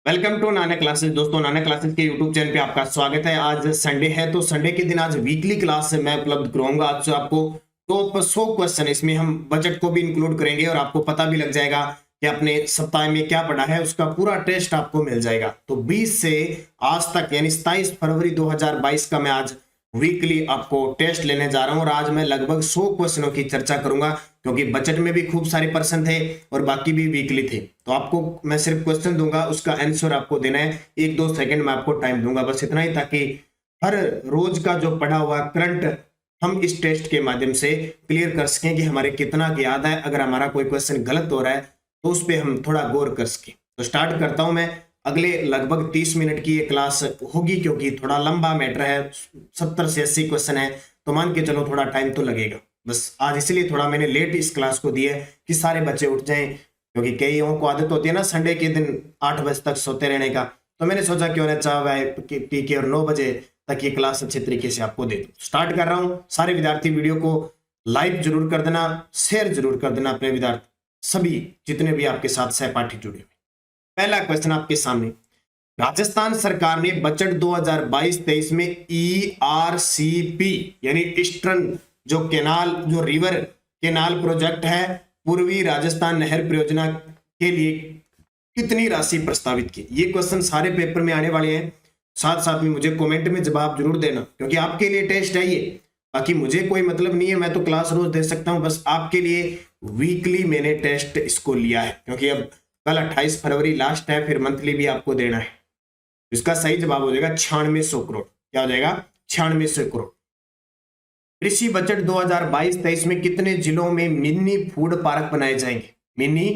Welcome to Nana classes. दोस्तों, नाना classes के YouTube channel पे आपका स्वागत है। आज संडे है तो संडे के दिन आज वीकली क्लास मैं उपलब्ध कराऊंगा। आज से आपको टॉप 100 क्वेश्चन, इसमें हम बजट को भी इंक्लूड करेंगे और आपको पता भी लग जाएगा कि आपने सप्ताह में क्या पढ़ा है, उसका पूरा टेस्ट आपको मिल जाएगा। तो 20 से आज तक यानी 27 फरवरी 2022 का मैं आज वीकली आपको टेस्ट लेने जा रहा हूं और आज मैं लगभग 100 क्वेश्चनों की चर्चा करूंगा, क्योंकि बजट में भी खूब सारे प्रश्न थे और बाकी भी वीकली थे। तो आपको मैं सिर्फ क्वेश्चन दूंगा, उसका आंसर आपको देना है। 1-2 सेकंड में आपको टाइम दूंगा, बस इतना ही, ताकि हर रोज का जो पढ़ा हुआ करंट हम इस टेस्ट के माध्यम से क्लियर कर सकें कि हमारे कितना याद है। अगर हमारा कोई क्वेश्चन गलत हो रहा है तो उस पर हम थोड़ा गौर कर सकें। तो स्टार्ट करता हूं मैं। अगले लगभग 30 मिनट की ये क्लास होगी, क्योंकि थोड़ा लंबा मैटर है, 70 से 80 क्वेश्चन है, तो मान के चलो थोड़ा टाइम तो लगेगा। बस आज इसलिए थोड़ा मैंने लेट इस क्लास को दी है कि सारे बच्चे उठ जाएं, क्योंकि कईयों को आदत होती है ना संडे के दिन 8 बजे तक सोते रहने का। तो मैंने सोचा क्यों ना चाय पी के और 9 बजे तक ये क्लास अच्छे तरीके से आपको दे दूं। स्टार्ट कर रहा हूं। सारे विद्यार्थी वीडियो को लाइक जरूर कर देना, शेयर जरूर कर देना अपने विद्यार्थी सभी जितने भी आपके साथ सहपाठी जुड़े हुए। पहला क्वेश्चन आपके सामने। राजस्थान सरकार ने बजट 2022-23 में ERCP यानी ईस्टर्न जो रिवर केनाल प्रोजेक्ट है, पूर्वी राजस्थान नहर परियोजना के लिए कितनी राशि प्रस्तावित की। ये क्वेश्चन सारे पेपर में आने वाले हैं। साथ साथ में मुझे कमेंट में जवाब जरूर देना, क्योंकि आपके लिए टेस्ट है ये। बाकी मुझे कोई मतलब नहीं है, मैं तो क्लास रोज दे सकता हूं, बस आपके लिए वीकली मैंने टेस्ट इसको लिया है, क्योंकि अब कल 28 फरवरी लास्ट है, फिर मंथली भी आपको देना है। इसका सही जवाब हो जाएगा 9600 करोड़। क्या हो जाएगा? 9600 करोड़। कृषि बजट 2022-23 में कितने जिलों में मिनी फूड पार्क बनाए जाएंगे? मिनी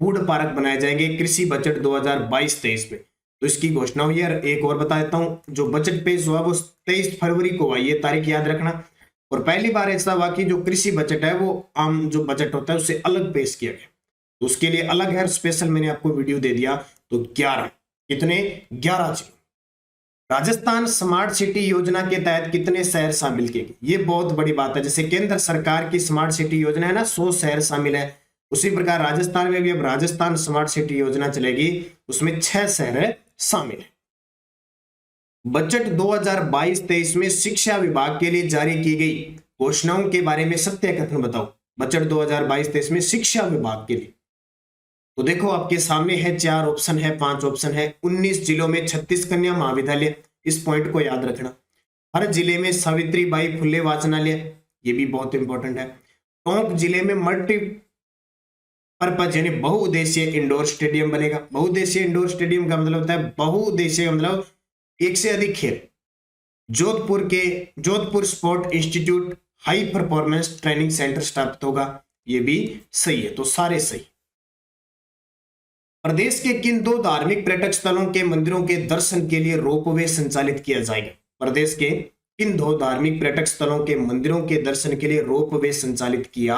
फूड पार्क बनाए जाएंगे कृषि बजट 2022-23 में। तो इसकी घोषणा हुई है। एक और बता देता हूं, जो बजट पेश हुआ वो 23 फरवरी को हुआ, ये तारीख याद रखना। और पहली बार ऐसा हुआ कि जो कृषि बजट है वो आम जो बजट होता है उससे अलग पेश किया गया। तो उसके लिए अलग है, स्पेशल मैंने आपको वीडियो दे दिया। तो 11 कितने 11 जिले। राजस्थान स्मार्ट सिटी योजना के तहत कितने शहर शामिल किए गए? ये बहुत बड़ी बात है। जैसे केंद्र सरकार की स्मार्ट सिटी योजना है ना, 100 शहर शामिल है, उसी प्रकार राजस्थान में भी अब राजस्थान स्मार्ट सिटी योजना चलेगी, उसमें 6 शहर शामिल है। बजट 2022-23 में शिक्षा विभाग के लिए जारी की गई घोषणाओं के बारे में सत्य कथन बताओ। बजट 2022-23 में शिक्षा विभाग के लिए तो देखो आपके सामने है, 4 ऑप्शन है, 5 ऑप्शन है। 19 जिलों में 36 कन्या महाविद्यालय, इस पॉइंट को याद रखना। हर जिले में सावित्रीबाई फुले वाचनालय, ये भी बहुत इंपॉर्टेंट है। टोंक जिले में मल्टीपर्पज यानी बहुउद्देशीय इंडोर स्टेडियम बनेगा। बहुउद्देशीय इंडोर स्टेडियम का मतलब होता है बहुउद्देशीय का मतलब एक से अधिक खेल। Jodhpur sport institute high performance training centre स्थापित होगा, ये भी सही है। तो सारे सही। प्रदेश के किन 2 धार्मिक पर्यटक स्थलों के मंदिरों के दर्शन के लिए रोपवे संचालित किया जाएगा? प्रदेश के किन 2 धार्मिक पर्यटक स्थलों के मंदिरों के दर्शन के लिए रोपवे संचालित किया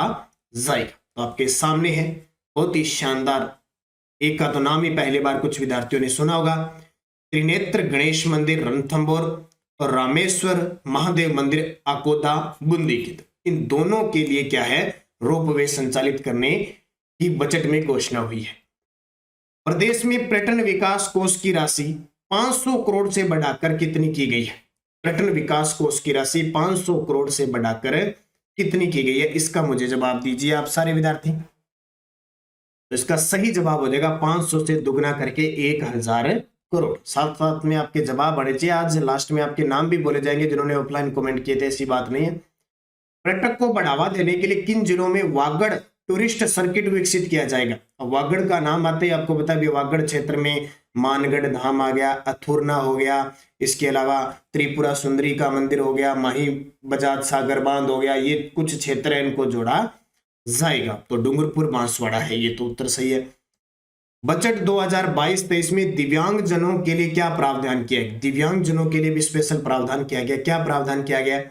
जाएगा? तो आपके सामने है, बहुत ही शानदार। एक का तो नाम ही पहली बार कुछ विद्यार्थियों ने सुना होगा, त्रिनेत्र गणेश मंदिर रणथंभौर और रामेश्वर महादेव मंदिर अकोदा बूंदी की। इन दोनों के लिए क्या है, रोपवे संचालित करने की बजट में घोषणा हुई है। प्रदेश में पर्यटन विकास कोष की राशि 500 करोड़ से बढ़ाकर कितनी की गई है? पर्यटन विकास कोष की राशि 500 करोड़ से बढ़ाकर कितनी की गई है? इसका मुझे जवाब दीजिए आप सारे विद्यार्थी। तो इसका सही जवाब हो जाएगा 500 से दुगना करके 1000 करोड़। साथ साथ में आपके जवाब बढ़े चाहिए। आज लास्ट में आपके नाम भी बोले जाएंगे जिन्होंने ऑफलाइन कमेंट किए थे, ऐसी बात नहीं है। पर्यटक को बढ़ावा देने के लिए किन जिलों में वागड़ टूरिस्ट सर्किट विकसित किया जाएगा? वागड़ का नाम आते ही आपको बता, वागड़ क्षेत्र में मानगढ़ धाम आ गया, अथुरना हो गया, इसके अलावा त्रिपुरा सुंदरी का मंदिर हो गया, माही बजाज सागर बांध हो गया, ये कुछ क्षेत्र है, इनको जोड़ा जाएगा। तो डूंगरपुर बांसवाड़ा है, ये तो उत्तर सही है। बजट 2022-23 में दिव्यांग जनों के लिए क्या प्रावधान किया गया? दिव्यांग जनों के लिए भी स्पेशल प्रावधान किया गया। क्या प्रावधान किया गया?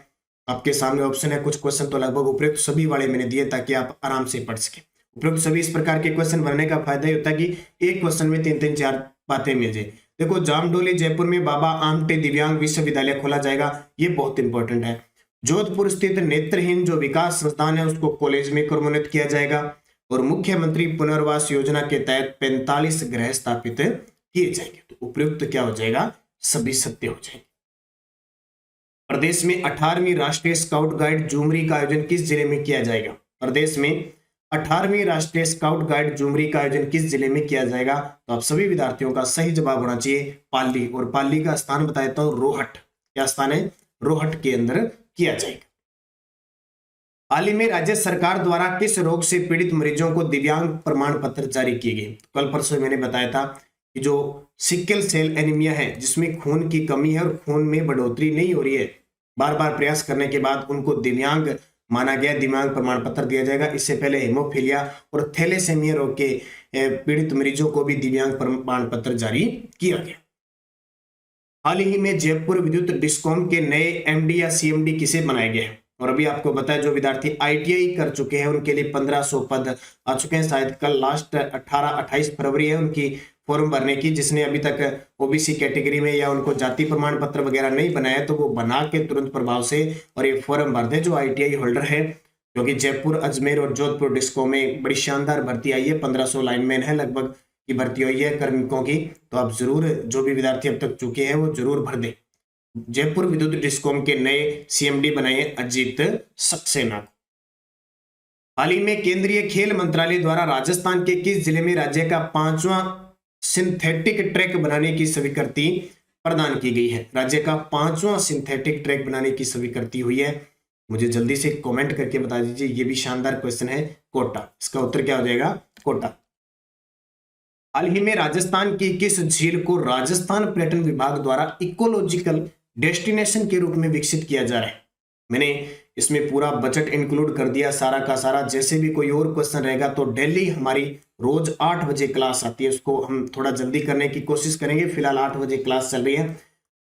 आपके सामने ऑप्शन है। कुछ क्वेश्चन तो लगभग उपयुक्त सभी वाले मैंने दिए ताकि आप आराम से पढ़ सके। उपयुक्त सभी इस प्रकार के क्वेश्चन बनने का फायदा ये होता है कि एक क्वेश्चन में 3-3 4 बातें मिल जाए। देखो, जामडोली जयपुर में बाबा आमटे दिव्यांग विश्वविद्यालय खोला जाएगा, ये बहुत इंपॉर्टेंट है। जोधपुर स्थित नेत्रहीन जो विकास संस्थान है उसको कॉलेज में क्रमोन्नत किया जाएगा। और मुख्यमंत्री पुनर्वास योजना के तहत 45 गृह स्थापित किए जाएंगे। तो उपयुक्त क्या हो जाएगा, सभी सत्य हो जाएंगे। प्रदेश में 18वीं राष्ट्रीय स्काउट गाइड झुमरी का आयोजन किस जिले में किया जाएगा? प्रदेश में 18वीं राष्ट्रीय स्काउट गाइड झुमरी का आयोजन किस जिले में किया जाएगा? तो आप सभी विद्यार्थियों का सही जवाब होना चाहिए पाली, और पाली का स्थान बता देता हूं रोहट। क्या स्थान है? रोहट के अंदर किया जाएगा। हाल ही में राज्य सरकार द्वारा किस रोग से पीड़ित मरीजों को दिव्यांग प्रमाण पत्र जारी किए गए? कल परसों मैंने बताया था कि जो सिकल सेल एनीमिया है, जिसमें खून की कमी है और खून में बढ़ोतरी नहीं हो रही है, बार बार प्रयास करने के बाद उनको दिव्यांग माना गया, दिव्यांग प्रमाण पत्र दिया जाएगा। इससे पहले हेमोफीलिया और थैलेसेमिया रोग के पीड़ित मरीजों को भी दिव्यांग प्रमाण पत्र जारी किया गया। हाल ही में जयपुर विद्युत डिस्कॉम के नए एमडी या सीएमडी किसे बनाए गए हैं? और अभी आपको बताया जो विद्यार्थी आईटीआई कर चुके हैं उनके लिए 1500 पद आ चुके हैं। शायद कल लास्ट 28 फरवरी है उनकी फॉर्म भरने की। जिसने अभी तक ओबीसी कैटेगरी में या उनको जाति प्रमाण पत्र वगैरह नहीं बनाया तो वो बना के तुरंत प्रभाव से और ये फॉर्म भर दे जो आईटीआई होल्डर है, क्योंकि जयपुर, अजमेर और जोधपुर डिस्को में बड़ी शानदार भर्ती आई है। 1500 लाइनमैन है लगभग की भर्ती हुई है कार्मिकों की। तो आप जरूर, जो भी विद्यार्थी अब तक चुके हैं वो जरूर भर दे। जयपुर विद्युत डिस्कॉम के नए सीएमडी बनाए अजीत सक्सेना। हाल ही में केंद्रीय खेल मंत्रालय द्वारा राजस्थान के किस जिले में राज्य का 5वां सिंथेटिक ट्रैक बनाने की स्वीकृति प्रदान की गई है? राज्य का 5वां सिंथेटिक ट्रैक बनाने की स्वीकृति हुई है। मुझे जल्दी से कमेंट करके बता दीजिए। ये भी शानदार क्वेश्चन है। कोटा, इसका उत्तर क्या हो जाएगा? कोटा। हाल ही में राजस्थान की किस झील को राजस्थान पर्यटन विभाग द्वारा इकोलॉजिकल डेस्टिनेशन के रूप में विकसित किया जा रहा है? मैंने इसमें पूरा बजट इंक्लूड कर दिया सारा का सारा। जैसे भी कोई और क्वेश्चन रहेगा तो डेली हमारी रोज 8 बजे क्लास आती है, उसको हम थोड़ा जल्दी करने की कोशिश करेंगे। फिलहाल 8 बजे क्लास चल रही है।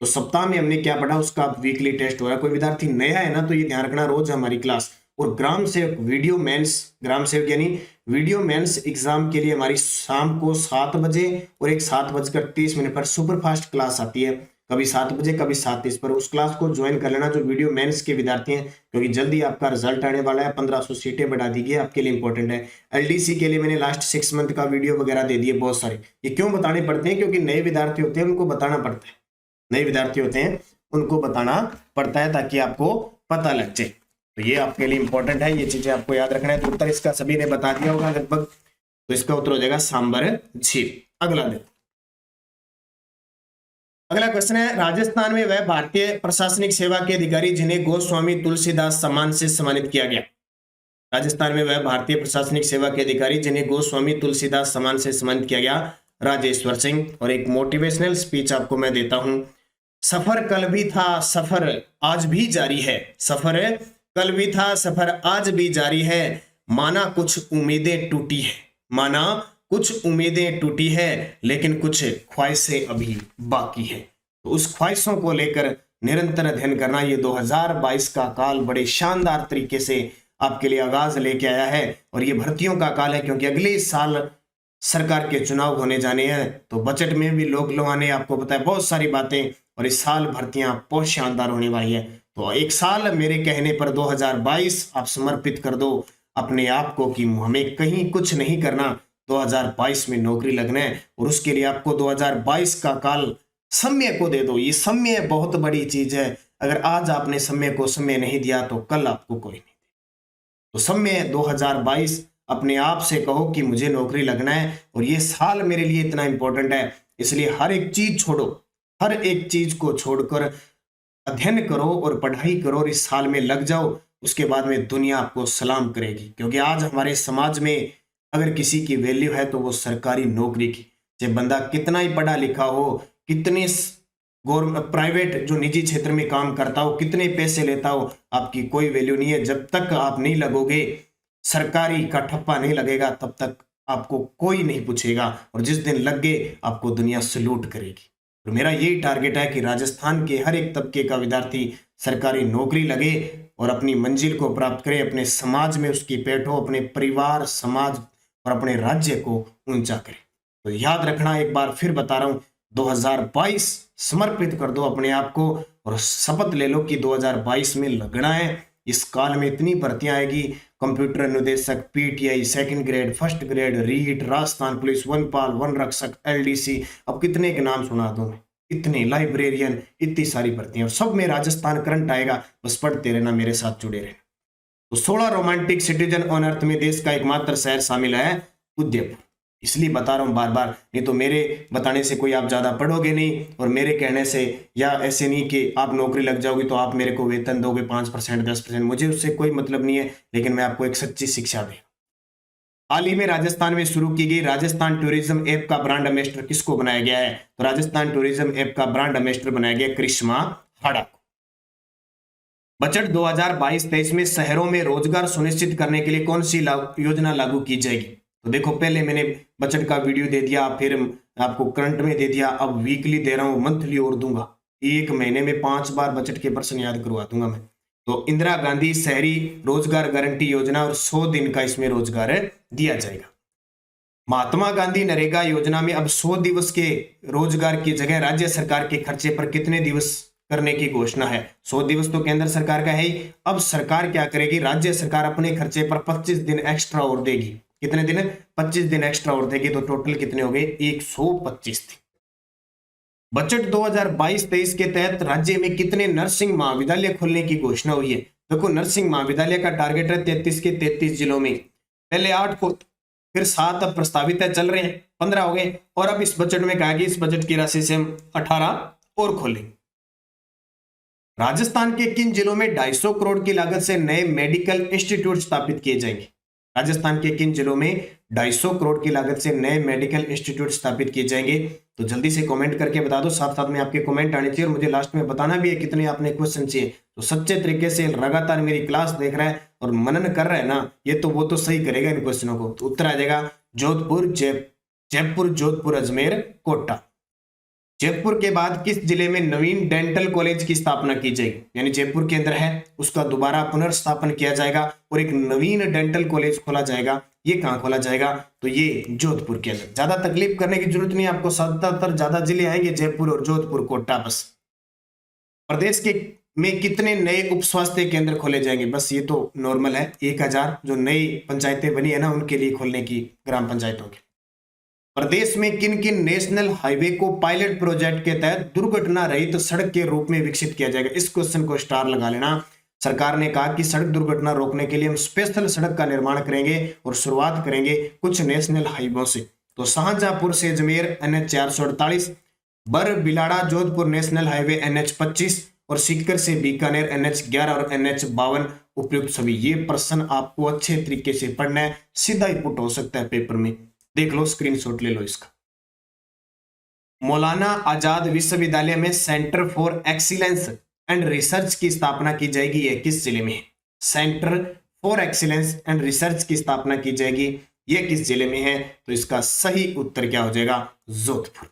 तो सप्ताह में हमने क्या पढ़ा उसका वीकली टेस्ट हो रहा है। कोई विद्यार्थी नया है ना तो ये ध्यान रखना, रोज हमारी क्लास। और ग्राम सेवक वीडियो मेंस, ग्राम सेवक यानी वीडियो मेंस एग्जाम के लिए हमारी शाम को 7 बजे और एक 7:30 पर सुपरफास्ट क्लास आती है। कभी 7 बजे कभी 7:30 पर। उस क्लास को ज्वाइन कर लेना जो वीडियो मेंस के विद्यार्थी हैं, क्योंकि जल्दी आपका रिजल्ट आने वाला है। 1500 सीटें बढ़ा दी गई, आपके लिए इंपॉर्टेंट है। एलडीसी के लिए मैंने लास्ट 6 मंथ का वीडियो वगैरह दे दिए बहुत सारे। ये क्यों बताने पड़ते हैं? क्योंकि नए विद्यार्थी होते हैं उनको बताना पड़ता है। नए विद्यार्थी होते हैं उनको बताना पड़ता है ताकि आपको पता लग जाए। तो ये आपके लिए इंपॉर्टेंट है, ये चीजें आपको याद रखना है। तो उत्तर इसका सभी ने बता दिया होगा लगभग। तो इसका उत्तर हो जाएगा सांबर झील। अगला देखो, अगला क्वेश्चन है राजस्थान में वह भारतीय प्रशासनिक सेवा के अधिकारी जिन्हें गोस्वामी तुलसीदास सम्मान से सम्मानित किया गया। राजस्थान में वह भारतीय प्रशासनिक सेवा के अधिकारी जिन्हें गोस्वामी तुलसीदास सम्मान से सम्मानित किया गया, राजेश्वर सिंह। और एक मोटिवेशनल स्पीच आपको मैं देता हूं। सफर कल भी था, सफर आज भी जारी है। सफर कल भी था, सफर आज भी जारी है। माना कुछ उम्मीदें टूटी है, माना कुछ उम्मीदें टूटी है, लेकिन कुछ ख्वाहिशें अभी बाकी है। तो उस ख्वाहिशों को लेकर निरंतर अध्ययन करना। ये 2022 का काल बड़े शानदार तरीके से आपके लिए आगाज लेके आया है। और ये भर्तियों का काल है, क्योंकि अगले साल सरकार के चुनाव होने जाने हैं। तो बजट में भी लोग लुभाने, आपको पता है बहुत सारी बातें। और इस साल भर्तियां बहुत शानदार होने वाली है। तो एक साल मेरे कहने पर 2022 आप समर्पित कर दो अपने आप को कि हमें कहीं कुछ नहीं करना, 2022 में नौकरी लगना है। और उसके लिए आपको 2022 का काल समय को दे दो। ये समय बहुत बड़ी चीज है। अगर आज आपने समय को समय नहीं दिया तो कल आपको कोई नहीं दे। तो समय 2022 अपने आप से कहो कि मुझे नौकरी लगना है और ये साल मेरे लिए इतना इंपॉर्टेंट है। इसलिए हर एक चीज छोड़ो, हर एक चीज को छोड़कर अध्ययन करो और पढ़ाई करो और इस साल में लग जाओ। उसके बाद में दुनिया आपको सलाम करेगी। क्योंकि आज हमारे समाज में अगर किसी की वैल्यू है तो वो सरकारी नौकरी की। चाहे बंदा कितना ही पढ़ा लिखा हो, कितने गवर्नमेंट प्राइवेट जो निजी क्षेत्र में काम करता हो, कितने पैसे लेता हो, आपकी कोई वैल्यू नहीं है। जब तक आप नहीं लगोगे, सरकारी का ठप्पा नहीं लगेगा, तब तक आपको कोई नहीं पूछेगा। और जिस दिन लग गए आपको दुनिया सलूट करेगी। तो मेरा यही टारगेट है कि राजस्थान के हर एक तबके का विद्यार्थी सरकारी नौकरी लगे और अपनी मंजिल को प्राप्त करे, अपने समाज में उसकी पेट हो, अपने परिवार, समाज और अपने राज्य को ऊंचा करे। तो याद रखना, एक बार फिर बता रहा हूं, 2022 समर्पित कर दो अपने आप को और शपथ ले लो कि 2022 में लगना है। इस काल में इतनी भर्तियां आएगी, कंप्यूटर अनुदेशक, PTI, second grade, first grade, REET, Rajasthan police, वनपाल, वन रक्षक, एलडीसी, अब कितने के नाम सुना दूं मैं, इतने, लाइब्रेरियन, इतनी सारी भर्तियां, सब में राजस्थान करंट आएगा, बस पढ़ते रहना, मेरे साथ जुड़े रहना। तो 16 रोमांटिक सिटीजन ऑन अर्थ में देश का एकमात्र शहर शामिल है उदयपुर। इसलिए बता रहा हूं बार बार, नहीं तो मेरे बताने से कोई आप ज्यादा पढ़ोगे नहीं, और मेरे कहने से या ऐसे नहीं कि आप नौकरी लग जाओगे तो आप मेरे को वेतन दोगे 5%, 10%, मुझे उससे कोई मतलब नहीं है, लेकिन मैं आपको एक सच्ची शिक्षा दे। हाल ही में राजस्थान में शुरू की गई राजस्थान टूरिज्म ऐप का ब्रांड एम्बेसडर किसको बनाया गया है? तो राजस्थान टूरिज्म ऐप का ब्रांड एम्बेसडर बनाया गया करिश्मा हाड़ा को। बजट 2022-23 में शहरों में रोजगार सुनिश्चित करने के लिए कौन सी योजना लागू की जाएगी? तो देखो, पहले मैंने बजट का वीडियो दे दिया, फिर आपको करंट में दे दिया, अब वीकली दे रहा हूं, मंथली और दूंगा, एक महीने में 5 बार बजट के प्रश्न याद करवा दूंगा मैं। तो इंदिरा गांधी शहरी रोजगार गारंटी योजना, और 100 दिन का इसमें रोजगार दिया जाएगा। महात्मा गांधी नरेगा योजना में अब 100 दिवस के रोजगार की जगह राज्य सरकार के खर्चे पर कितने दिवस करने की घोषणा है? 100 दिवस तो केंद्र सरकार का है ही, अब सरकार क्या करेगी, राज्य सरकार अपने खर्चे पर 25 दिन एक्स्ट्रा और देगी। कितने दिन? 25 दिन एक्स्ट्रा और देगी, तो टोटल कितने हो गए? 125 दिन। बजट 2022-23 के तहत राज्य में कितने नर्सिंग महाविद्यालय खोलने की घोषणा हुई है? देखो, नर्सिंग महाविद्यालय का टारगेट है 33 के 33 जिलों में, पहले 8 को, फिर 7 अब प्रस्तावित है, चल रहे हैं, 15 हो गए, और अब इस बजट में कहा कि इस बजट की राशि से हम 18 और खोलेंगे। राजस्थान के किन जिलों में 250 करोड़ की लागत से नए मेडिकल इंस्टीट्यूट स्थापित किए जाएंगे? राजस्थान के किन जिलों में 250 करोड़ की लागत से नए मेडिकल इंस्टीट्यूट स्थापित किए जाएंगे? तो जल्दी से कमेंट करके बता दो, साथ साथ में आपके कमेंट आने चाहिए, और मुझे लास्ट में बताना भी है कितने आपने क्वेश्चन चाहिए। तो सच्चे तरीके से लगातार मेरी क्लास देख रहा है और मनन कर रहा है ना, ये तो वो तो सही करेगा इन क्वेश्चनों को। तो उत्तर आ जाएगा जोधपुर, जयपुर, जोधपुर, अजमेर, कोटा। जयपुर के बाद किस जिले में नवीन डेंटल कॉलेज की स्थापना की जाएगी? यानी जयपुर के अंदर है, उसका दोबारा पुनर्स्थापन किया जाएगा और एक नवीन डेंटल कॉलेज खोला जाएगा। ये कहां खोला जाएगा? तो ये जोधपुर के अंदर। ज्यादा तकलीफ करने की जरूरत नहीं, आपको 77 ज्यादा जिले आएंगे, जयपुर और जोधपुर, कोटा बस। प्रदेश के में कितने नए उप स्वास्थ्य केंद्र खोले जाएंगे? बस ये तो नॉर्मल है, 1000 जो नई पंचायतें बनी है ना, उनके लिए खोलने की, ग्राम पंचायतों के। प्रदेश में किन किन नेशनल हाईवे को पायलट प्रोजेक्ट के तहत दुर्घटना रहित सड़क के रूप में विकसित किया जाएगा? इस क्वेश्चन को स्टार लगा लेना। सरकार ने कहा कि सड़क दुर्घटना रोकने के लिए हम स्पेशल सड़क का निर्माण करेंगे और शुरुआत करेंगे कुछ नेशनल हाईवे से। तो शाहजहांपुर से Ajmer NH 448, Barbilara Jodhpur national highway NH 25, और सीकर से बीकानेर NH 11 और NH 52 उपयुक्त सभी। ये प्रश्न आपको अच्छे तरीके से पढ़ना है, सीधा ही पुट हो सकता है पेपर में, देख लो, स्क्रीनशॉट ले लो इसका। मौलाना आजाद विश्वविद्यालय में centre for excellence and research की स्थापना की जाएगी, ये किस जिले में है? Centre for excellence and research की स्थापना की जाएगी, ये किस जिले में है? तो इसका सही उत्तर क्या हो जाएगा? जोधपुर।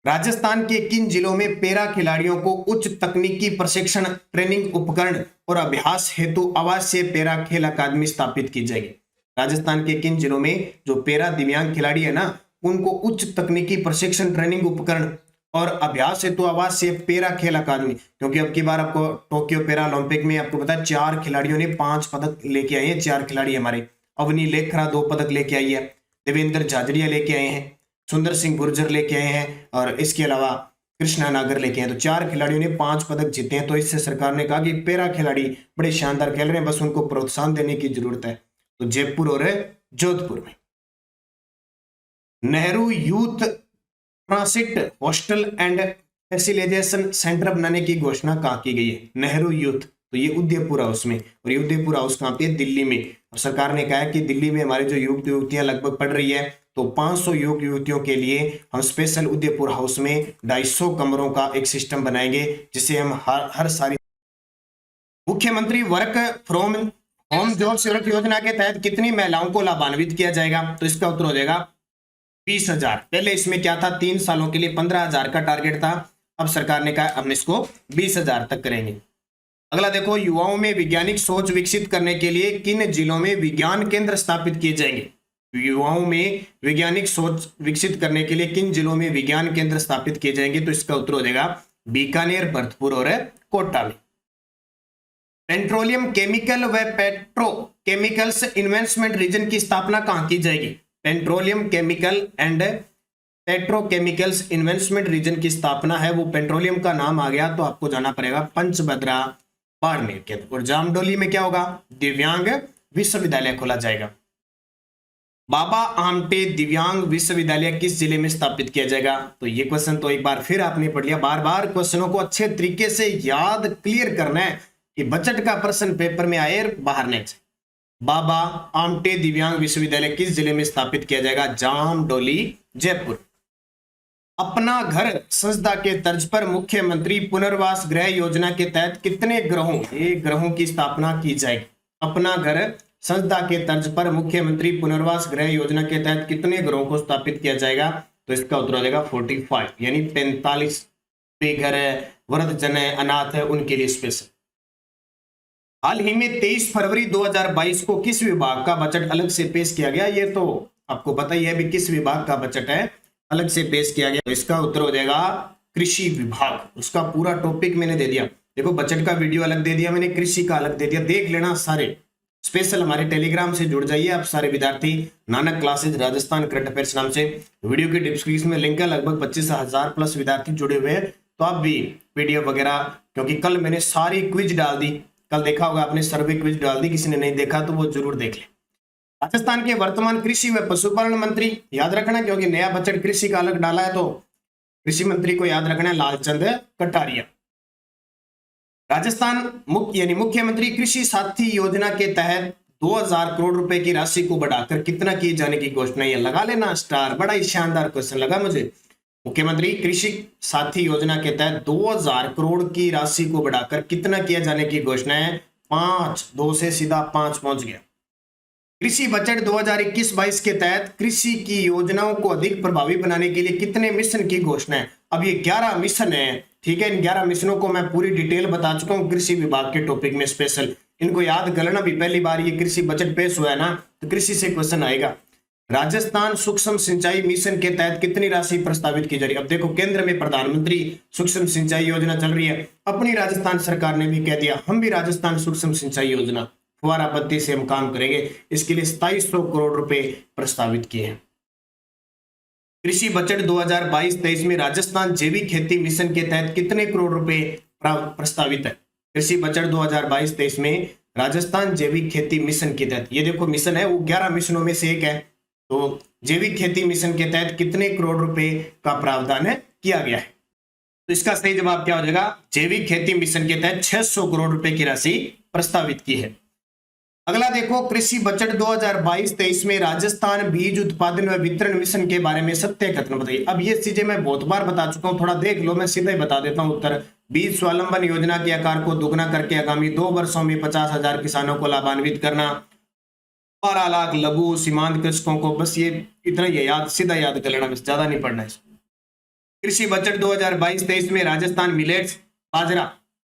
राजस्थान के किन जिलों में पैरा खिलाड़ियों को उच्च तकनीकी प्रशिक्षण, ट्रेनिंग उपकरण और अभ्यास हेतु आवासीय पैरा खेल अकादमी स्थापित की जाएगी? राजस्थान के किन जिलों में जो पैरा दिव्यांग खिलाड़ी है ना, उनको उच्च तकनीकी प्रशिक्षण, ट्रेनिंग उपकरण और अभ्यास हेतु आवासीय पैरा खेल अकादमी, क्योंकि अब की बार आपको टोक्यो पैरा ओलंपिक में आपको पता है 4 खिलाड़ियों ने 5 पदक लेके आए हैं। 4 खिलाड़ी हमारे, अवनी लेखरा 2 पदक लेके आई है, देवेंद्र झाझड़िया लेके आए हैं, सुंदर सिंह गुर्जर लेके आए हैं, और इसके अलावा कृष्णा नागर लेके आए। तो 4 खिलाड़ियों ने 5 पदक जीते हैं। तो इससे सरकार ने कहा कि पैरा खिलाड़ी बड़े शानदार खेल रहे हैं, बस उनको प्रोत्साहन देने की जरूरत है। तो जयपुर और जोधपुर में। Nehru youth transit hostel and facilitation centre बनाने की घोषणा कहां की गई है? नेहरू यूथ, तो ये उदयपुर हाउस में, और ये उदयपुर हाउस कहां पे? दिल्ली में। और सरकार ने कहा है कि दिल्ली में हमारे जो युवक युवतियां लगभग पढ़ रही है, तो 500 युवक युवतियों के लिए हम स्पेशल उदयपुर हाउस में 250 कमरों का एक सिस्टम बनाएंगे, जिसे हम हर सारी। मुख्यमंत्री वर्क फ्रॉम होम जॉब सूरत योजना के तहत कितनी महिलाओं को लाभान्वित किया जाएगा? तो इसका उत्तर हो जाएगा 20,000। पहले इसमें क्या था, 3 सालों के लिए 15,000 का टारगेट था, अब सरकार ने कहा हम इसको 20,000 तक करेंगे। अगला देखो, युवाओं में वैज्ञानिक सोच विकसित करने के लिए किन जिलों में विज्ञान केंद्र स्थापित किए जाएंगे? युवाओं में वैज्ञानिक सोच विकसित करने के लिए किन जिलों में विज्ञान केंद्र स्थापित किए जाएंगे? तो इसका उत्तर हो जाएगा बीकानेर, भरतपुर और कोटा में। पेट्रोलियम केमिकल व पेट्रोकेमिकल्स इन्वेस्टमेंट रीजन की स्थापना कहां की जाएगी? Petroleum chemical and petrochemicals investment region की स्थापना है वो, पेट्रोलियम का नाम आ गया तो आपको जाना पड़ेगा पंचभद्रा बाड़मेर के। और जामडोली में क्या होगा? दिव्यांग विश्वविद्यालय खोला जाएगा। बाबा आमटे दिव्यांग विश्वविद्यालय किस जिले में स्थापित किया जाएगा? तो ये क्वेश्चन तो एक बार फिर आपने पढ़ लिया। बार बार क्वेश्चनों को अच्छे तरीके से याद क्लियर करना है कि बजट का प्रश्न पेपर में आए बाहर नहीं जाए। बाबा आमटे दिव्यांग विश्वविद्यालय किस जिले में स्थापित किया जाएगा? जामडोली जयपुर। अपना घर संस्था के तर्ज पर मुख्यमंत्री पुनर्वास गृह योजना के तहत कितने ग्रहों की स्थापना की जाएगी? अपना घर संस्था के तर्ज पर मुख्यमंत्री पुनर्वास गृह योजना के तहत कितने ग्रहों को स्थापित किया जाएगा? तो इसका उत्तर हो जाएगा 45, यानी 45 बेघर है, वृद्धजन है, अनाथ है, उनके लिए स्पेशल। हाल ही में 23 फरवरी 2022 को किस विभाग का बजट अलग से पेश किया गया? ये तो आपको पता ही है भी किस विभाग का बजट है अलग से पेश किया गया। तो इसका उत्तर हो जाएगा कृषि विभाग। उसका पूरा टॉपिक मैंने दे दिया। देखो बजट का वीडियो अलग दे दिया मैंने, कृषि का अलग दे दिया, देख लेना सारे। स्पेशल हमारे टेलीग्राम से जुड़ जाइए आप सारे विद्यार्थी, Nanak classes Rajasthan current affairs नाम से। वीडियो के डिस्क्रिप्शन में लिंक है, लगभग 25,000 प्लस विद्यार्थी जुड़े हुए हैं। तो आप भी पीडीएफ वगैरह, क्योंकि कल मैंने सारी क्विज डाल दी, कल देखा होगा आपने सर्वे क्विज डाल दी, किसी ने नहीं देखा तो वो जरूर देख ले। राजस्थान के वर्तमान कृषि व पशुपालन मंत्री याद रखना, क्योंकि नया बजट कृषि का अलग डाला है तो कृषि मंत्री को याद रखना है लालचंद कटारिया। राजस्थान मुख्यमंत्री कृषि साथी योजना के तहत 2000 करोड़ रुपए की राशि को बढ़ाकर कितना किए जाने की घोषणा, ये लगा लेना स्टार, बड़ा ही शानदार क्वेश्चन लगा मुझे। मुख्यमंत्री कृषि साथी योजना के तहत 2000 करोड़ की राशि को बढ़ाकर कितना किया जाने की घोषणा है? 5, 2 से सीधा 5 पहुंच गया। कृषि बजट 2021-22 के तहत कृषि की योजनाओं को अधिक प्रभावी बनाने के लिए कितने मिशन की घोषणा है? अब ये 11 मिशन है, ठीक है। इन 11 मिशनों को मैं पूरी डिटेल बता चुका हूँ कृषि विभाग के टॉपिक में स्पेशल। इनको याद कर लेना भी, पहली बार ये कृषि बजट पेश हुआ है ना, तो कृषि से क्वेश्चन आएगा। राजस्थान सूक्ष्म सिंचाई मिशन के तहत कितनी राशि प्रस्तावित की जा रही है? अब देखो केंद्र में प्रधानमंत्री सूक्ष्म सिंचाई योजना चल रही है, अपनी राजस्थान सरकार ने भी कह दिया हम भी राजस्थान सूक्ष्म सिंचाई योजना फुहारा पद्धति से हम काम करेंगे। इसके लिए 2700 करोड़ रुपए प्रस्तावित किए हैं। कृषि बजट 2022-23 में राजस्थान जैविक खेती मिशन के तहत कितने करोड़ रुपए प्रस्तावित है? कृषि बजट 2022-23 में राजस्थान जैविक खेती मिशन के तहत, ये देखो मिशन है वो 11 मिशनों में से एक है, तो जैविक खेती मिशन के तहत कितने करोड़ रुपए का प्रावधान किया गया है? तो इसका सही जवाब क्या हो जाएगा? जैविक खेती मिशन के तहत 600 करोड़ रुपए की राशि प्रस्तावित की है। अगला देखो, कृषि बजट 2022-23 में राजस्थान बीज उत्पादन व वितरण मिशन के बारे में सत्य कथन बताइए। अब ये चीजें मैं बहुत बार बता चुका हूं, थोड़ा देख लो, मैं सीधा ही बता देता हूं उत्तर। बीज स्वावलंबन योजना के आकार को दोगुना करके आगामी 2 वर्षों में 50,000 किसानों को लाभान्वित करना, 12 लाख लघु सीमांत कृषकों को, बस ये इतना ही याद, सीधा याद कर लेना, बस ज्यादा नहीं पढ़ना है। कृषि बजट 2022-23 में राजस्थान मिलेट्स बाजरा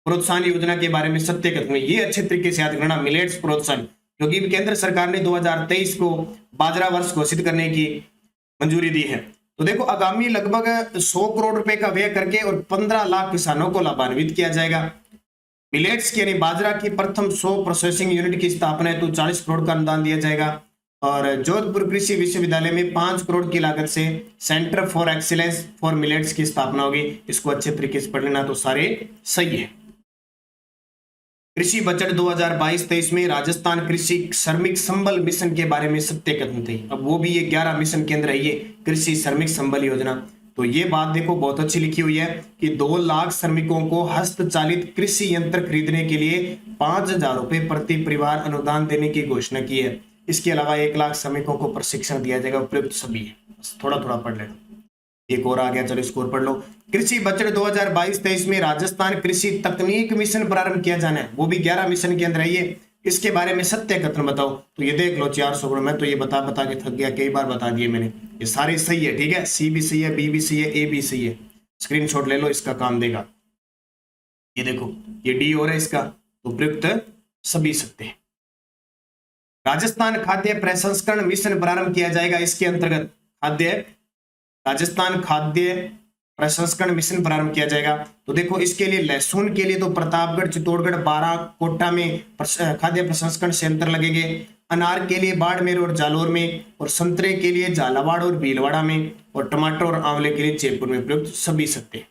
प्रोत्साहन योजना के बारे में सत्य कथन, ये अच्छे तरीके से याद करना, मिलेट्स प्रोत्साहन, क्योंकि केंद्र सरकार ने 2023 को बाजरा वर्ष घोषित करने की मंजूरी दी है। तो देखो आगामी लगभग 100 करोड़ रुपए का व्यय करके और 15 लाख किसानों को लाभान्वित किया जाएगा। मिलेट्स की यानी बाजरा की प्रथम 100 प्रोसेसिंग यूनिट की स्थापना है तो 40 करोड़ का अनुदान दिया जाएगा। और जोधपुर कृषि विश्वविद्यालय में 5 करोड़ की लागत से centre for excellence for millets की स्थापना होगी। इसको अच्छे तरीके से पढ़ लेना, तो सारे सही है। कृषि बजट 2022-23 में राजस्थान कृषि श्रमिक संबल मिशन के बारे में सत्य कथन थे। अब वो भी ये 11 मिशन केंद्र है, ये कृषि श्रमिक संबल योजना। तो ये बात देखो बहुत अच्छी लिखी हुई है कि 2 लाख श्रमिकों को हस्तचालित कृषि यंत्र खरीदने के लिए 5,000 रुपए प्रति परिवार अनुदान देने की घोषणा की है। इसके अलावा 1 लाख श्रमिकों को प्रशिक्षण दिया जाएगा। उपयुक्त सभी है, थोड़ा थोड़ा पढ़ लेना। एक और आ गया, चलो स्कोर पढ़ लो। कृषि बजट 2022-23 में राजस्थान कृषि तकनीक मिशन प्रारंभ किया जाना है, वो भी 11 मिशन के अंदर है ये। इसके बारे में सत्य कथन बताओ। तो ये देख लो 400 करोड़, मैं तो ये बता के थक गया, कई बार बता दिए मैंने, ये सारे सही है, ठीक है। सी भी सही है, बी भी सही है, ए भी सही है। स्क्रीनशॉट ले लो, इसका काम देगा। ये देखो ये डी हो रहा है इसका, तो उपयुक्त सभी सकते हैं। राजस्थान खाद्य प्रसंस्करण मिशन प्रारंभ किया जाएगा। इसके अंतर्गत राजस्थान खाद्य प्रसंस्करण मिशन प्रारंभ किया जाएगा। तो देखो इसके लिए लहसुन के लिए तो प्रतापगढ़, चित्तौड़गढ़, बारा कोटा में खाद्य प्रसंस्करण संयंत्र लगेंगे। अनार के लिए बाड़मेर और जालोर में, और संतरे के लिए झालावाड़ और भीलवाड़ा में, और टमाटर और आंवले के लिए जयपुर में प्रयुक्त सभी सकते।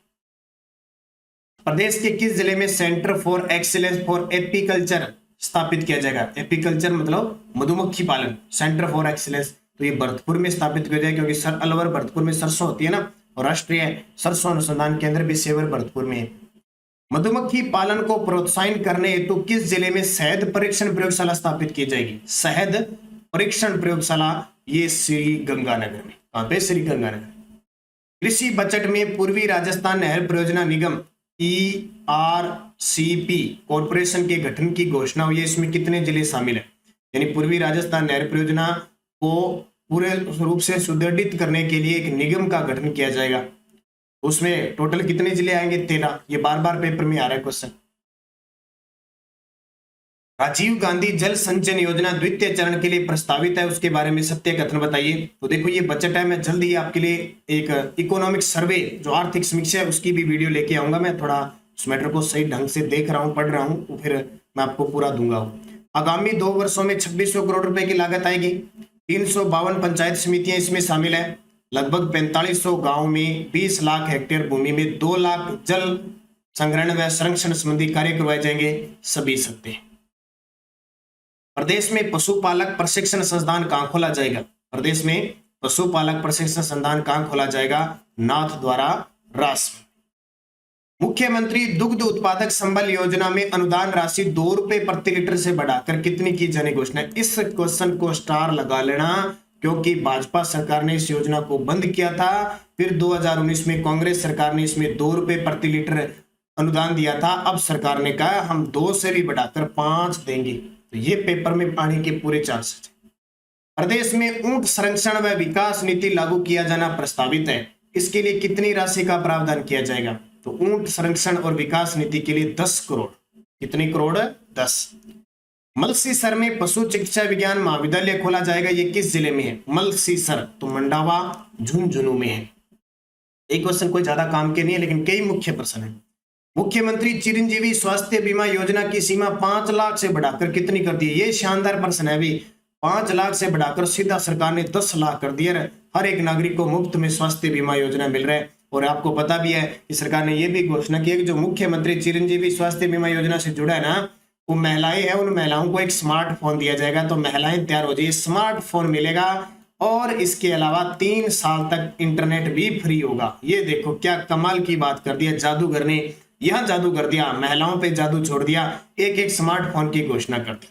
प्रदेश के किस जिले में centre for excellence for apiculture स्थापित किया जाएगा? एपीकल्चर मतलब मधुमक्खी पालन, सेंटर फॉर एक्सीलेंस, तो ये भरतपुर में स्थापित किया जाएगा, क्योंकि सर अलवर भरतपुर में सरसों होती है ना, और राष्ट्रीय सरसों अनुसंधान केंद्र भी सेवर भरतपुर में है। मधुमक्खी पालन को प्रोत्साहन करने हेतु किस जिले में शहद परीक्षण प्रयोगशाला स्थापित की जाएगी? शहद परीक्षण प्रयोगशाला ये श्री गंगानगर में। कहां पे? श्री गंगानगर। कृषि बजट में पूर्वी राजस्थान नहर परियोजना निगम ERCP कॉरपोरेशन के गठन की घोषणा हुई है। इसमें कितने जिले शामिल है? यानी पूर्वी राजस्थान नहर परियोजना को पूरे रूप से सुदृढ़ित करने के लिए एक निगम का गठन किया जाएगा। उसमें टोटल कितने जिले आएंगे? 13। ये बार बार पेपर में आ रहा है क्वेश्चन। राजीव गांधी जल संचयन योजना द्वितीय चरण के लिए प्रस्तावित है, उसके बारे में सत्य कथन बताइए। तो देखो ये बजट है, मैं जल्द ही आपके लिए एक इकोनॉमिक सर्वे जो आर्थिक समीक्षा है उसकी भी वीडियो लेके आऊंगा। मैं थोड़ा उस मैटर को सही ढंग से देख रहा हूँ, पढ़ रहा हूँ, तो फिर मैं आपको पूरा दूंगा। आगामी 2 वर्षों में 2600 करोड़ रुपए की लागत आएगी। 352 पंचायत समितियां इसमें शामिल है। लगभग 4500 गाँव में 20 लाख हेक्टेयर भूमि में 2 लाख जल संग्रहण व संरक्षण संबंधी कार्य करवाए जाएंगे, सभी सत्य। प्रदेश में पशुपालक प्रशिक्षण संस्थान कहां खोला जाएगा? प्रदेश में पशुपालक प्रशिक्षण संस्थान कहां खोला जाएगा? नाथ द्वारा रास। मुख्यमंत्री दुग्ध उत्पादक संबल योजना में अनुदान राशि 2 रुपए प्रति लीटर से बढ़ाकर कितनी की जाने की घोषणा? इस क्वेश्चन को स्टार लगा लेना, क्योंकि भाजपा सरकार ने इस योजना को बंद किया था। फिर 2019 में कांग्रेस सरकार ने इसमें 2 रुपए प्रति लीटर अनुदान दिया था। अब सरकार ने कहा हम 2 से भी बढ़ाकर 5 देंगे। तो ये पेपर में आने के पूरे चांसेस है। प्रदेश में ऊंट संरक्षण व विकास नीति लागू किया जाना प्रस्तावित है। इसके लिए कितनी राशि का प्रावधान किया जाएगा? तो ऊंट संरक्षण और विकास नीति के लिए 10 करोड़। कितनी करोड़? 10। मलसीसर में पशु चिकित्सा विज्ञान महाविद्यालय खोला जाएगा, ये किस जिले में है? मलसीसर तो मंडावा झुंझुनू में है। एक क्वेश्चन कोई ज्यादा काम के नहीं है, लेकिन कई मुख्य प्रश्न है। मुख्यमंत्री चिरंजीवी स्वास्थ्य बीमा योजना की सीमा 5 लाख से बढ़ाकर कितनी कर दी? ये शानदार प्रश्न है। अभी 5 लाख से बढ़ाकर सीधा सरकार ने 10 लाख कर दिया। हर एक नागरिक को मुफ्त में स्वास्थ्य बीमा योजना मिल रहा है। और आपको पता भी है कि सरकार ने यह भी घोषणा की है कि जो मुख्यमंत्री चिरंजीवी स्वास्थ्य बीमा योजना से जुड़ा है ना, वो महिलाएं हैं, उन महिलाओं को एक स्मार्टफोन दिया जाएगा। तो महिलाएं तैयार हो जाइए, स्मार्टफोन मिलेगा। और इसके अलावा 3 साल तक इंटरनेट भी फ्री होगा। ये देखो क्या कमाल की बात कर दिया जादूगर ने। यह जादू कर दिया, महिलाओं पे जादू छोड़ दिया, एक स्मार्टफोन की घोषणा कर दी।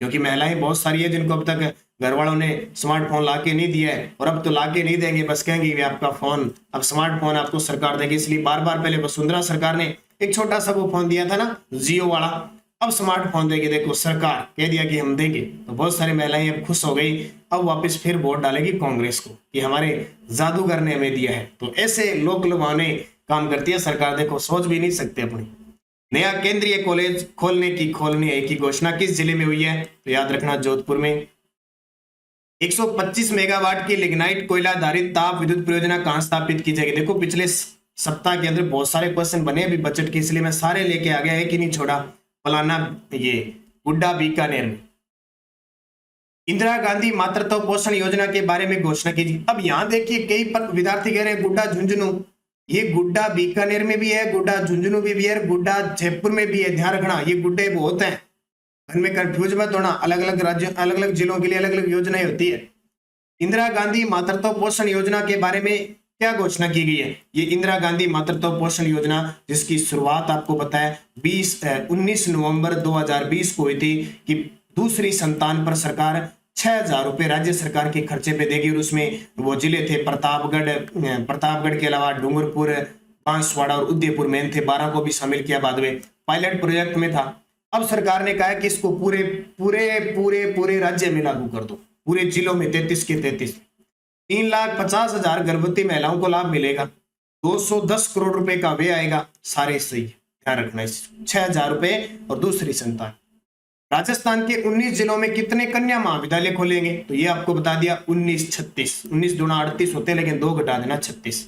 क्योंकि महिलाएं बहुत सारी है जिनको अब तक घर वालों ने स्मार्टफोन लाके नहीं दिया है, और अब तो लाके नहीं देंगे, बस कहेंगे कि आपका फोन, अब स्मार्टफोन आपको सरकार देगी। इसलिए बार बार पहले वसुंधरा सरकार ने एक छोटा सा वो फोन दिया था ना, जियो वाला, अब स्मार्टफोन देगी। देखो सरकार कह दिया कि हम देंगे, तो बहुत सारी महिलाएं अब खुश हो गई। अब वापस फिर वोट डालेगी कांग्रेस को कि हमारे जादूगर ने हमें दिया है। तो ऐसे लोक लुभावने काम करती है सरकार, देखो सोच भी नहीं सकते अपनी। नया केंद्रीय कॉलेज खोलने की घोषणा किस जिले में हुई है? तो याद रखना जोधपुर में। 125 मेगावाट की लिग्नाइट कोयला आधारित ताप विद्युत परियोजना कहां स्थापित की जाएगी? देखो पिछले सप्ताह के अंदर बहुत सारे क्वेश्चन बने अभी बजट के, इसलिए मैं सारे लेके आ गया है कि नहीं छोड़ा। फलाना ये गुड्डा बीकानेर में। इंदिरा गांधी मातृत्व पोषण योजना के बारे में घोषणा कीजिए। अब यहाँ देखिए कई विद्यार्थी कह रहे हैं गुड्डा झुंझुनू, ये गुड्डा बीकानेर में भी है, गुड्डा झुंझुनू में भी है, गुड्डा जयपुर में भी है। ध्यान रखना ये गुड्डे बहुत हैं, इनमें कंफ्यूज मत होना। अलग अलग राज्यों, अलग अलग जिलों के लिए अलग अलग योजनाएं होती है। इंदिरा गांधी मातृत्व पोषण योजना के बारे में क्या घोषणा की गई है? ये इंदिरा गांधी मातृत्व पोषण योजना, जिसकी शुरुआत आपको पता है 19 नवंबर 2020 को हुई थी, कि दूसरी संतान पर सरकार 6000 रुपए राज्य सरकार के खर्चे पे देगी। और उसमें वो जिले थे प्रतापगढ़ के अलावा डूंगरपुर, बांसवाड़ा और उदयपुर मेन थे। 12 को भी शामिल किया बाद में, पायलट प्रोजेक्ट में था। अब सरकार ने कहा कि इसको पूरे पूरे पूरे पूरे राज्य में लागू कर दो, पूरे जिलों में 33 के 33। 3,50,000 गर्भवती महिलाओं को लाभ मिलेगा। 210 करोड़ रुपए का व्यय आएगा। सारे सही है, ध्यान रखना। 6000 रुपए और दूसरी संतान। राजस्थान के 19 जिलों में कितने कन्या महाविद्यालय खोलेंगे? तो ये आपको बता दिया 19 36। 19 दूना 38 होते हैं, लेकिन 2 घटा देना 36।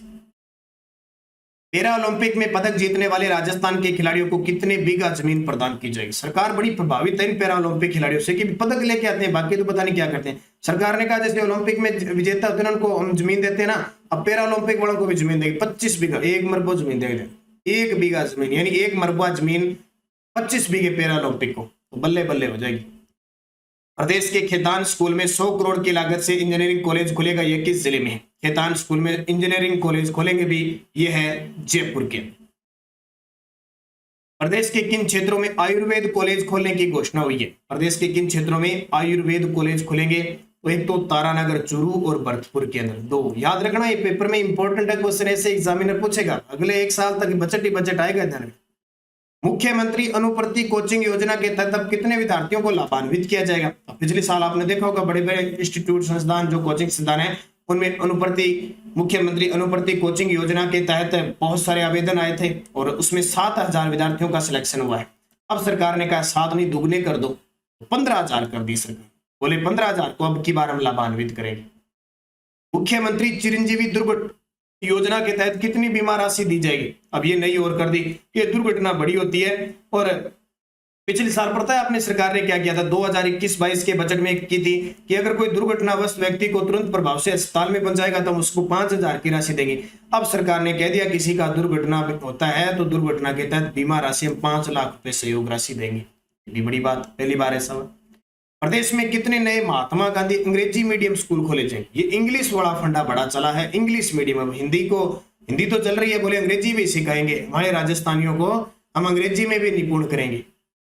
पैरा ओलंपिक में पदक जीतने वाले राजस्थान के खिलाड़ियों को कितने बीघा जमीन प्रदान की जाएगी? सरकार बड़ी प्रभावित है इन पैरा ओलंपिक खिलाड़ियों से कि पदक लेके आते हैं, बाकी तो पता नहीं क्या करते हैं। सरकार ने कहा जैसे ओलंपिक में विजेता होते हैं उनको हम जमीन देते हैं ना, अब पैरा ओलंपिक वालों को भी जमीन देगी। 25 बीघा, एक मरबा जमीन देंगे, 1 बीघा जमीन, यानी 1 मरबा जमीन 25 बीघे पैरा ओलंपिक को, तो बल्ले बल्ले हो जाएगी। प्रदेश के खेतान स्कूल में 100 करोड़ की लागत से इंजीनियरिंग कॉलेज खुलेगा, ये किस जिले में है? खेतान स्कूल में इंजीनियरिंग कॉलेज खोलेंगे भी, ये है जयपुर के। प्रदेश के किन क्षेत्रों में आयुर्वेद कॉलेज खोलने की घोषणा हुई है? प्रदेश के किन क्षेत्रों में आयुर्वेद कॉलेज खोलेंगे? तो एक तो तारानगर, चूरू और भरतपुर के अंदर। 2 याद रखना, ये पेपर में इंपॉर्टेंट है, क्वेश्चन ऐसे एग्जामिनर पूछेगा, अगले 1 साल तक बजट ही बजट आएगा। ध्यान, मुख्यमंत्री अनुप्रति कोचिंग योजना के तहत अब कितने विद्यार्थियों को लाभान्वित किया जाएगा? पिछले साल आपने देखा होगा बड़े बड़े इंस्टीट्यूट, संस्थान, जो कोचिंग संस्थान है उनमें मुख्यमंत्री अनुप्रति कोचिंग योजना के तहत बहुत सारे आवेदन आए थे और उसमें 7,000 विद्यार्थियों का सिलेक्शन हुआ है। अब सरकार ने कहा 7 नहीं, दुगने कर दो, 15,000 कर दी सरकार, बोले 15,000 को अब की बार हम लाभान्वित करेंगे। मुख्यमंत्री चिरंजीवी दुर्घटना योजना के तहत कितनी बीमा राशि दी जाएगी? अब ये नई और कर दी, ये दुर्घटना बड़ी होती है। और पिछले साल पता है आपने सरकार ने क्या किया था? 2021-22 के बजट में की थी कि अगर कोई दुर्घटनावश व्यक्ति को तुरंत प्रभाव से अस्पताल में पहुंच जाएगा तो हम उसको 5,000 की राशि देंगे। अब सरकार ने कह दिया किसी का दुर्घटना होता है तो दुर्घटना के तहत बीमा राशि हम 5 लाख रुपए सहयोग राशि देंगे। ये बड़ी बात, पहली बार ऐसा हुआ। प्रदेश में कितने नए महात्मा गांधी अंग्रेजी मीडियम स्कूल खोले जाएंगे? ये इंग्लिश वाला फंडा बड़ा चला है, इंग्लिश मीडियम। अब हिंदी तो चल रही है, बोले अंग्रेजी भी सिखाएंगे हमारे राजस्थानियों को, हम अंग्रेजी में भी निपुण करेंगे।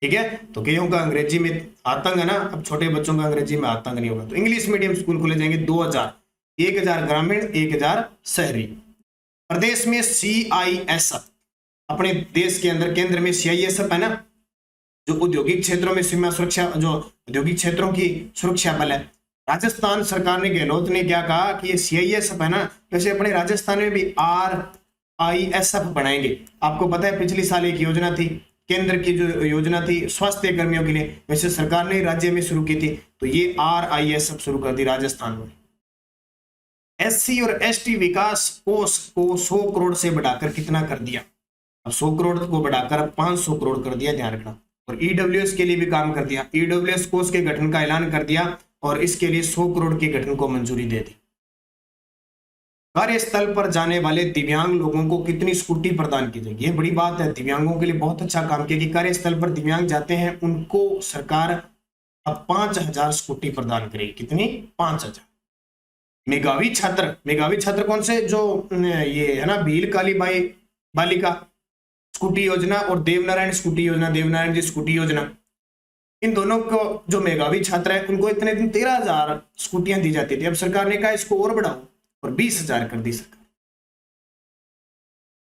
ठीक है, तो कईयों का अंग्रेजी में आतंक है ना, अब छोटे बच्चों का अंग्रेजी में आतंक नहीं होगा। तो इंग्लिश मीडियम स्कूल खोले जाएंगे 2000, 1000 ग्रामीण, 1000 शहरी। प्रदेश में CISF, अपने देश के अंदर केंद्र में CISF है ना, जो औद्योगिक क्षेत्रों में सीमा सुरक्षा, जो औद्योगिक क्षेत्रों की सुरक्षा बल है। राजस्थान सरकार ने, गहलोत ने क्या कहा कि ये CISF है ना, वैसे अपने राजस्थान में भी RISF बनाएंगे। आपको पता है पिछली साल एक योजना थी, केंद्र की जो योजना थी स्वास्थ्य कर्मियों के लिए, वैसे सरकार ने राज्य में शुरू की थी, तो ये RISF शुरू कर दी राजस्थान में। SC और ST विकास कोष को 100 करोड़ से बढ़ाकर कितना कर दिया? अब 100 करोड़ को बढ़ाकर 500 करोड़ कर दिया, ध्यान रखना। और EWS के लिए भी काम कर दिया, EWS कोष के गठन का ऐलान कर दिया और इसके लिए 100 करोड़ के गठन को मंजूरी दे दी। कार्यस्थल पर जाने वाले दिव्यांग लोगों को कितनी स्कूटी प्रदान की जाएगी? ये बड़ी बात है, दिव्यांगों के लिए बहुत अच्छा काम किया कि कार्यस्थल पर दिव्यांग जाते हैं उनको सरकार अब 5,000 स्कूटी प्रदान करेगी। कितनी? 5,000। मेधावी छात्र कौन से? जो ये है ना भील काली बाई बालिका स्कूटी योजना और देवनारायण स्कूटी योजना, देवनारायण जी स्कूटी योजना, इन दोनों को जो मेधावी छात्र है उनको इतने दिन 13,000 स्कूटियां दी जाती थी। अब सरकार ने कहा इसको और बढ़ाओ और 20,000 कर दी सरकार।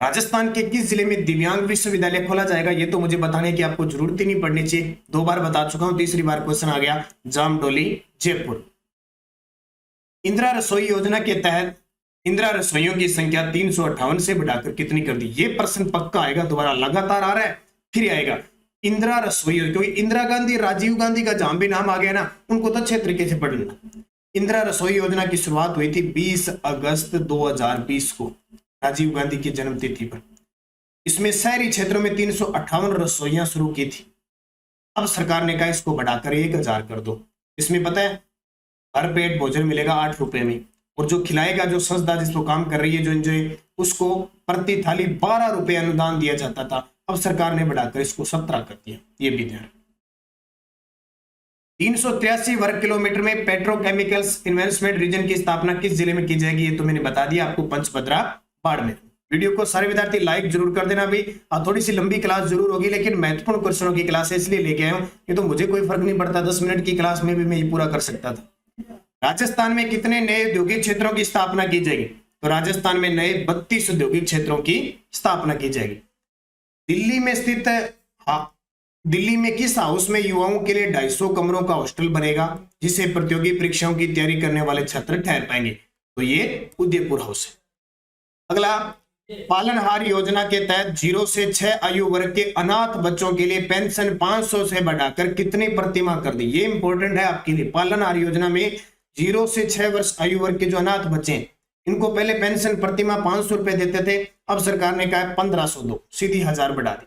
राजस्थान के किस जिले में दिव्यांग विश्वविद्यालय खोला जाएगा? ये तो मुझे बताने की आपको जरूरत ही नहीं पड़नी चाहिए, 2 बार बता चुका हूं, तीसरी बार क्वेश्चन आ गया। जामडोली, जयपुर। इंदिरा रसोई योजना के तहत इंदिरा रसोइयों की संख्या 358 से बढ़ाकर कितनी कर दी? ये प्रश्न पक्का आएगा, दोबारा लगातार आ रहा है, फिर आएगा। इंदिरा रसोई, क्योंकि इंदिरा गांधी, राजीव गांधी का जहां भी नाम आ गया ना, उनको तो अच्छे तरीके से पढ़ना। इंदिरा रसोई योजना की शुरुआत हुई थी 20 अगस्त 2020 को, राजीव गांधी की जन्मतिथि पर। इसमें शहरी क्षेत्रों में 358 रसोइयां शुरू की थी। अब सरकार ने कहा इसको बढ़ाकर 1000 कर दो। इसमें पता है हर पेट भोजन मिलेगा 8 रुपए में, और जो खिलाएगा, जो संस्था जिसको काम कर रही है, जो एनजीओ, उसको प्रति थाली 12 रुपए अनुदान दिया जाता था। अब सरकार ने बढ़ाकर इसको 17 कर दिया, ये भी ध्यान। 383 वर्ग किलोमीटर में पेट्रोकेमिकल्स इन्वेस्टमेंट रीजन की स्थापना किस जिले में की जाएगी? ये तो मैंने बता दिया आपको, पंचभद्रा, बाड़मेर। वीडियो को सारे विद्यार्थी लाइक जरूर कर देना भी। थोड़ी सी लंबी क्लास जरूर होगी, लेकिन महत्वपूर्ण क्वेश्चनों की क्लास है इसलिए लेके आया हूं। ये तो मुझे कोई फर्क नहीं पड़ता, 10 मिनट की क्लास में भी मैं ये पूरा कर सकता था। राजस्थान में कितने नए औद्योगिक क्षेत्रों की स्थापना की जाएगी? तो राजस्थान में नए 32 औद्योगिक क्षेत्रों की स्थापना की जाएगी। दिल्ली में स्थित दिल्ली में किस हाउस में युवाओं के लिए 250 कमरों का हॉस्टल बनेगा, जिसे प्रतियोगी परीक्षाओं की तैयारी करने वाले छात्र ठहर पाएंगे? तो ये उदयपुर हाउस है। अगला, पालनहार योजना के तहत 0 से 6 आयु वर्ग के अनाथ बच्चों के लिए पेंशन 500 से बढ़ाकर कितनी प्रतिमाह कर दी? ये इंपॉर्टेंट है आपके लिए। पालनहार योजना में 0 से 6 वर्ष आयु वर्ग के जो अनाथ बच्चे हैं, इनको पहले पेंशन प्रतिमाह 500 रुपए देते थे, अब सरकार ने कहा 1500 दो, सीधी 1000 बढ़ा दी।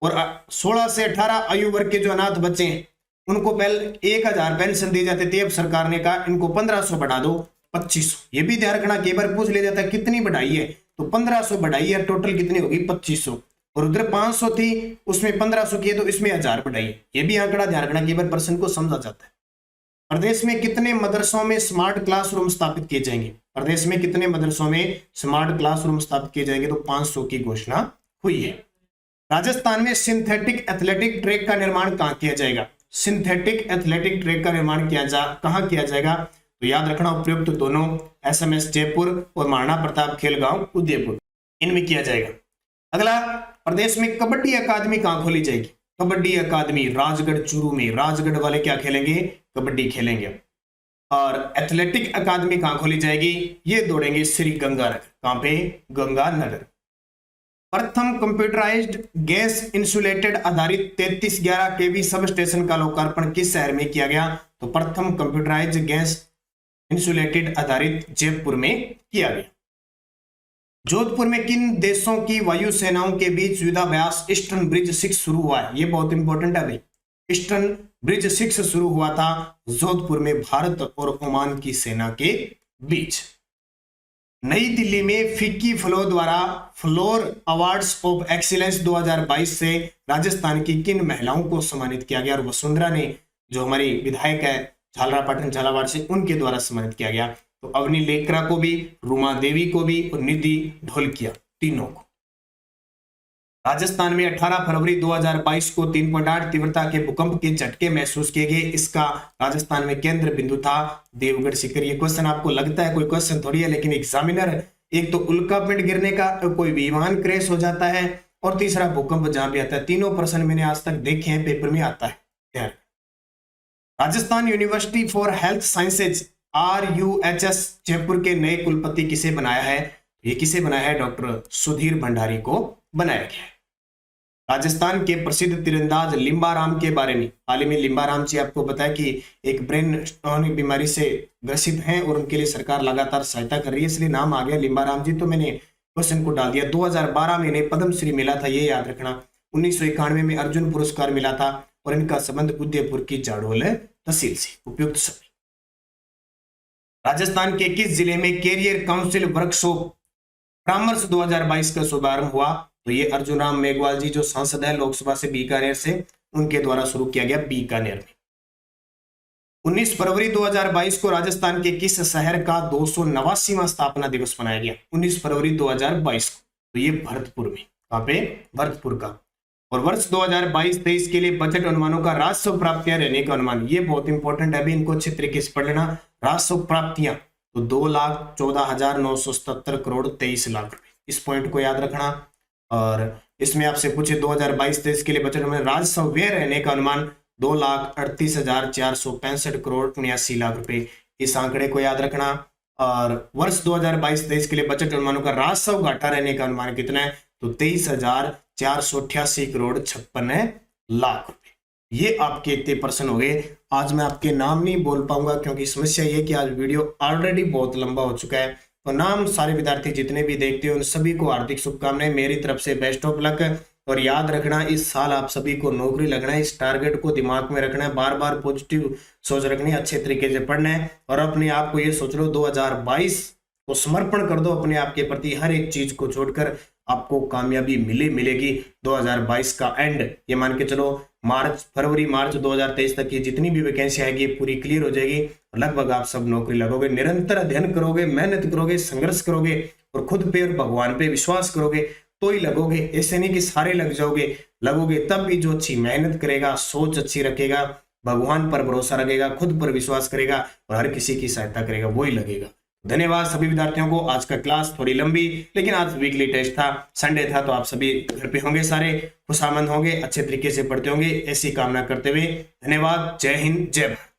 और 16 से 18 आयु वर्ग के जो अनाथ बच्चे हैं उनको पहले 1000 पेंशन दी जाती थी, अब सरकार ने कहा इनको 1500 बढ़ा दो 2500। ये भी ध्यान रखना, कई बार पूछ लिया जाता है कितनी बढ़ाई है, तो 1500 बढ़ाई है, टोटल कितनी होगी 2500। और उधर 500 थी उसमें 1500 किए तो इसमें 1000 बढ़ाई है। ये भी आंकड़ा ध्यान रखना, कई बार पर्सन को समझा जाता है। प्रदेश में कितने मदरसों में स्मार्ट क्लासरूम स्थापित किए जाएंगे? प्रदेश में कितने मदरसों में स्मार्ट क्लासरूम स्थापित किए जाएंगे? तो 500 की घोषणा हुई है। राजस्थान में सिंथेटिक एथलेटिक ट्रैक का निर्माण कहां किया जाएगा? सिंथेटिक एथलेटिक ट्रैक का निर्माण कहां किया जाएगा? तो याद रखना उपयुक्त दोनों एसएमएस जयपुर और महाराणा प्रताप खेल गांव उदयपुर, इनमें किया जाएगा। अगला, प्रदेश में कबड्डी अकादमी कहां खोली जाएगी? कबड्डी अकादमी राजगढ़ चूरू में। राजगढ़ वाले क्या खेलेंगे? कबड्डी खेलेंगे। और एथलेटिक अकादमी कहां खोली जाएगी? ये दौड़ेंगे श्री गंगानगर। कहां पे? गंगानगर। प्रथम कंप्यूटराइज्ड गैस इंसुलेटेड आधारित 3311 केवी सब स्टेशन का लोकार्पण किस शहर में किया गया? तो प्रथम कंप्यूटराइज्ड गैस इंसुलेटेड आधारित जयपुर में किया गया। जोधपुर में किन देशों की वायु सेनाओं के बीच युद्धाभ्यास ईस्टर्न ब्रिज 6 शुरू हुआ है? ये बहुत इंपॉर्टेंट है भाई। ईस्टर्न ब्रिज 6 शुरू हुआ था जोधपुर में भारत और ओमान की सेना के बीच। नई दिल्ली में फिक्की फ्लो द्वारा फ्लोर अवार्ड्स ऑफ एक्सीलेंस 2022 से राजस्थान की किन महिलाओं को सम्मानित किया गया? और वसुंधरा ने, जो हमारी विधायक है झालरापाटन झालावाड़ से, उनके द्वारा सम्मानित किया गया। तो अवनी लेकरा को भी, रूमा देवी को भी और निधि ढोलकिया, तीनों को। राजस्थान में 18 फरवरी 2022 को 3.8 तीव्रता के भूकंप के झटके महसूस किए गए। इसका राजस्थान में केंद्र बिंदु था देवगढ़ शिखर। ये क्वेश्चन आपको लगता है कोई क्वेश्चन थोड़ी है, लेकिन एग्जामिनर एक तो उल्कापिंड गिरने का, कोई विमान क्रैश हो जाता है, और तीसरा भूकंप जहां भी आता है। तीनों प्रश्न मैंने आज तक देखे हैं, पेपर में आता है। Rajasthan university for health sciences RUHS Jaipur के नए कुलपति किसे बनाया है? ये किसे बनाया है? डॉक्टर सुधीर भंडारी को बनाया गया है। राजस्थान के प्रसिद्ध तीरंदाज लिम्बाराम के बारे में, हाल ही में लिम्बाराम जी आपको बताया कि एक ब्रेन स्टॉर्म बीमारी से ग्रसित हैं और उनके लिए सरकार लगातार सहायता कर रही है, इसलिए नाम आ गया लिम्बाराम जी, तो मैंने क्वेश्चन को डाल दिया। 2012 में इन्हें पद्मश्री मिला था, ये याद रखना। 1991 में अर्जुन पुरस्कार मिला था और इनका संबंध उदयपुर की जाडोल तहसील से। उपयुक्त सभी। राजस्थान के किस जिले में कैरियर काउंसिल वर्कशॉप परामर्श 2022 का शुभारंभ हुआ? तो ये अर्जुन राम मेघवाल जी, जो सांसद है लोकसभा से बीकानेर से, उनके द्वारा शुरू किया गया बीकानेर में। 19 फरवरी 2022 को राजस्थान के किस शहर का 289वां स्थापना दिवस मनाया गया? 19 फरवरी 2022 को, तो ये भरतपुर में। कहां पे? भरतपुर का। और वर्ष 2022-23 के लिए बजट अनुमानों का राजस्व प्राप्तियां रहने का अनुमान, ये बहुत इंपॉर्टेंट है अभी, इनको अच्छे तरीके से पढ़ लेना। राजस्व प्राप्तियां तो 2,14,977 करोड़ 23 लाख रुपए, इस पॉइंट को याद रखना। और इसमें आपसे पूछे 2022-23 के लिए बजट में राजस्व व्यय रहने का अनुमान 2,38,465 करोड़ 79 लाख रुपए, इस आंकड़े को याद रखना। और वर्ष 2022-23 के लिए बजट अनुमानों का राजस्व घाटा रहने का अनुमान कितना है? तो 23,488 करोड़ 56 लाख रुपए। ये आपके इतने प्रश्न हो गए। आज मैं आपके नाम नहीं बोल पाऊंगा क्योंकि समस्या ये कि आज वीडियो ऑलरेडी बहुत लंबा हो चुका है। तो नाम सारे विद्यार्थी जितने भी देखते हो उन सभी को हार्दिक शुभकामनाएं, मेरी तरफ से बेस्ट ऑफ लक। और याद रखना, इस साल आप सभी को नौकरी लगना है, इस टारगेट को दिमाग में रखना है, बार बार पॉजिटिव सोच रखनी है, अच्छे तरीके से पढ़ना है। और अपने आप को ये सोच लो 2022 को समर्पण कर दो अपने आप के प्रति, हर एक चीज को छोड़कर आपको कामयाबी मिलेगी। 2022 का एंड ये मान के चलो फरवरी मार्च 2023 तक की जितनी भी वैकेंसी आएगी पूरी क्लियर हो जाएगी। लगभग आप सब नौकरी लगोगे, निरंतर अध्ययन करोगे, मेहनत करोगे, संघर्ष करोगे और खुद पे और भगवान पे विश्वास करोगे तो ही लगोगे। ऐसे नहीं कि सारे लग जाओगे, लगोगे तब भी जो अच्छी मेहनत करेगा, सोच अच्छी रखेगा, भगवान पर भरोसा रखेगा, खुद पर विश्वास करेगा और हर किसी की सहायता करेगा, वही लगेगा। धन्यवाद सभी विद्यार्थियों को। आज का क्लास थोड़ी लंबी, लेकिन आज वीकली टेस्ट था, संडे था, तो आप सभी घर पे होंगे, सारे खुशामंद होंगे, अच्छे तरीके से पढ़ते होंगे, ऐसी कामना करते हुए धन्यवाद। जय हिंद, जय भारत।